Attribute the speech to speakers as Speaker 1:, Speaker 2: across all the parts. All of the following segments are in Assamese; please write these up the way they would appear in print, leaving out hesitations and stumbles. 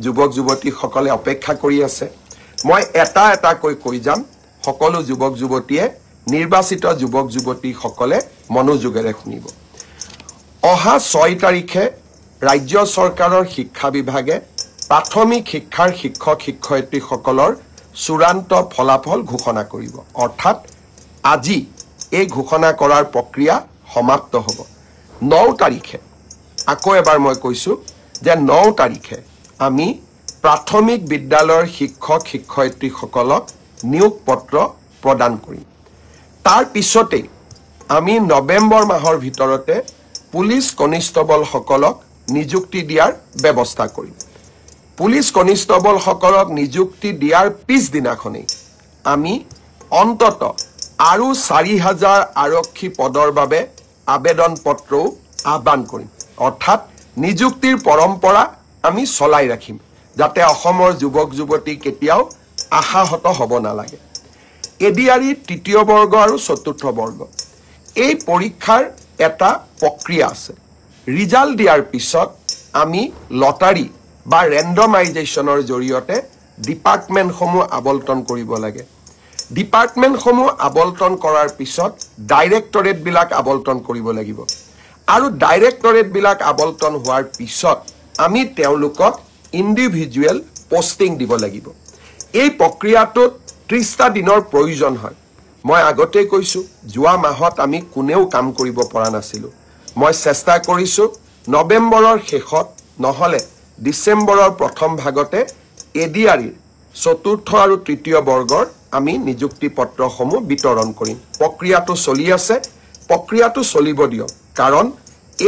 Speaker 1: যুৱক যুৱতীসকলে অপেক্ষা কৰি আছে মই এটা এটা কৈ যাম সকলো যুৱক যুৱতীয়ে নিৰ্বাচিত যুৱক যুৱতীসকলে মনোযোগেৰে শুনিব অহা 6 তাৰিখে ৰাজ্য চৰকাৰৰ শিক্ষা বিভাগে প্ৰাথমিক শিক্ষাৰ শিক্ষক শিক্ষয়িত্ৰীসকলৰ চূড়ান্ত ফলাফল ঘোষণা কৰিব অৰ্থাৎ আজি এই ঘোষণা কৰাৰ প্ৰক্ৰিয়া সমাপ্ত হ'ব 9 তাৰিখে আকৌ এবাৰ মই কৈছো যে 9 তাৰিখে আমি প্ৰাথমিক বিদ্যালয়ৰ শিক্ষক শিক্ষয়িত্ৰীসকলক নিয়োগ পত্ৰ প্ৰদান কৰিম তাৰ পিছতে আমি নৱেম্বৰ মাহৰ ভিতৰতে পুলিচ কনিষ্টেবলসকলক নিযুক্তি দিয়াৰ ব্যৱস্থা কৰিম পুলিচ কনিষ্টেবলসকলক নিযুক্তি দিয়াৰ পিছদিনাখনেই আমি অন্তত আৰু 4000 আৰক্ষী পদৰ বাবে আবেদন পত্ৰও আহ্বান কৰিম অৰ্থাৎ নিযুক্তিৰ পৰম্পৰা আমি চলাই ৰাখিম যাতে অসমৰ যুৱক যুৱতী কেতিয়াও আশাহত হ'ব নালাগে এডিআৰই তৃতীয় বৰ্গ আৰু চতুৰ্থ বৰ্গ এই পৰীক্ষাৰ এটা প্ৰক্ৰিয়া আছে ৰিজাল্ট দিয়াৰ পিছত আমি লটাৰী বা ৰেণ্ডমাইজেশ্যনৰ জৰিয়তে ডিপাৰ্টমেণ্টসমূহ আবণ্টন কৰিব লাগে ডিপাৰ্টমেণ্টসমূহ আবণ্টন কৰাৰ পিছত ডাইৰেক্টৰেটবিলাক আবণ্টন কৰিব লাগিব আৰু ডাইৰেক্টৰেটবিলাক আবণ্টন হোৱাৰ পিছত আমি তেওঁলোকক ইণ্ডিভিজুৱেল পোষ্টিং দিব লাগিব এই প্ৰক্ৰিয়াটোত 30টা দিনৰ প্ৰয়োজন হয় মই আগতে কৈছো যোৱা মাহত আমি কোনেও কাম কৰিব পৰা নাছিলো মই চেষ্টা কৰিছো নৱেম্বৰৰ শেষত নহলে ডিসেম্বৰৰ প্ৰথম ভাগতে এডিআৰইৰ চতুৰ্থ আৰু তৃতীয় বৰ্গৰ আমি নিযুক্তি পত্ৰসমূহ বিতৰণ কৰিম প্ৰক্ৰিয়াটো চলি আছে প্ৰক্ৰিয়াটো চলিব দিয়ক কাৰণ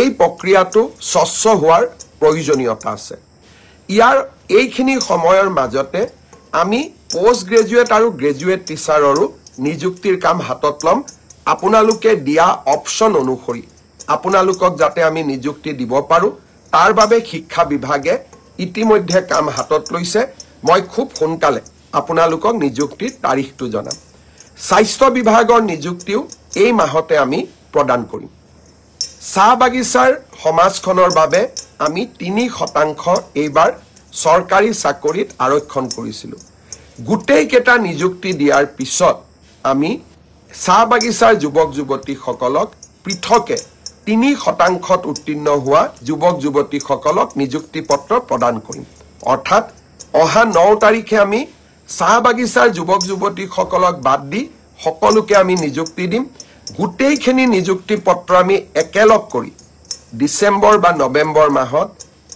Speaker 1: এই প্ৰক্ৰিয়াটো স্বচ্ছ হোৱাৰ প্ৰয়োজনীয়তা আছে ইয়াৰ এইখিনি সময়ৰ মাজতে আমি পোষ্ট গ্ৰেজুৱেট আৰু গ্ৰেজুৱেট টিচাৰৰো নিযুক্তিৰ কাম হাতত লম আপোনালোকে দিয়া অপচন অনুসৰি আপোনালোকক যাতে আমি নিযুক্তি দিব পাৰো তাৰ বাবে শিক্ষা বিভাগে ইতিমধ্যে কাম হাতত লৈছে মই খুব সোনকালে আপোনালোকক নিযুক্তিৰ তাৰিখটো জনাম স্বাস্থ্য বিভাগৰ নিযুক্তিও এই মাহতে আমি প্ৰদান কৰিম চাহ বাগিচাৰ সমাজখনৰ বাবে আমি 3% এইবাৰ চৰকাৰী চাকৰিত আৰক্ষণ কৰিছিলো গুটেই কেটা নিযুক্তি দিয়াৰ পিছত আমি চাহ বাগিচাৰ যুৱক যুৱতীসকলক পৃথকে 3% উত্তীৰ্ণ হোৱা যুৱক যুৱতীসকলক নিযুক্তি পত্ৰ প্ৰদান কৰিম অৰ্থাৎ অহা 9 তাৰিখে আমি চাহ বাগিচাৰ যুৱক যুৱতীসকলক বাদ দি সকলোকে আমি নিযুক্তি দিম গুটেইখিনি নিযুক্তি পত্ৰ আমি একেলগ কৰি ডিসেম্বৰ বা নৱেম্বৰ মাহত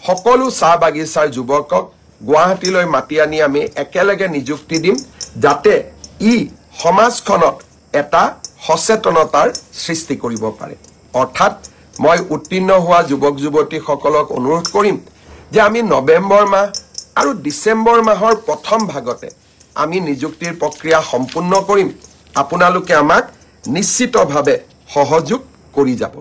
Speaker 1: সকলো চাহ বাগিচাৰ যুৱকক গুৱাহাটীলৈ মাতি আনি আমি একেলগে নিযুক্তি দিম যাতে ই সমাজখনত এটা সচেতনতাৰ সৃষ্টি কৰিব পাৰে অৰ্থাৎ মই উত্তীৰ্ণ হোৱা যুৱক যুৱতীসকলক অনুৰোধ কৰিম যে আমি নৱেম্বৰ মাহ আৰু ডিসেম্বৰ মাহৰ প্ৰথম ভাগতে আমি নিযুক্তিৰ প্ৰক্ৰিয়া সম্পূৰ্ণ কৰিম আপোনালোকে আমাক নিশ্চিতভাৱে সহযোগ কৰি যাব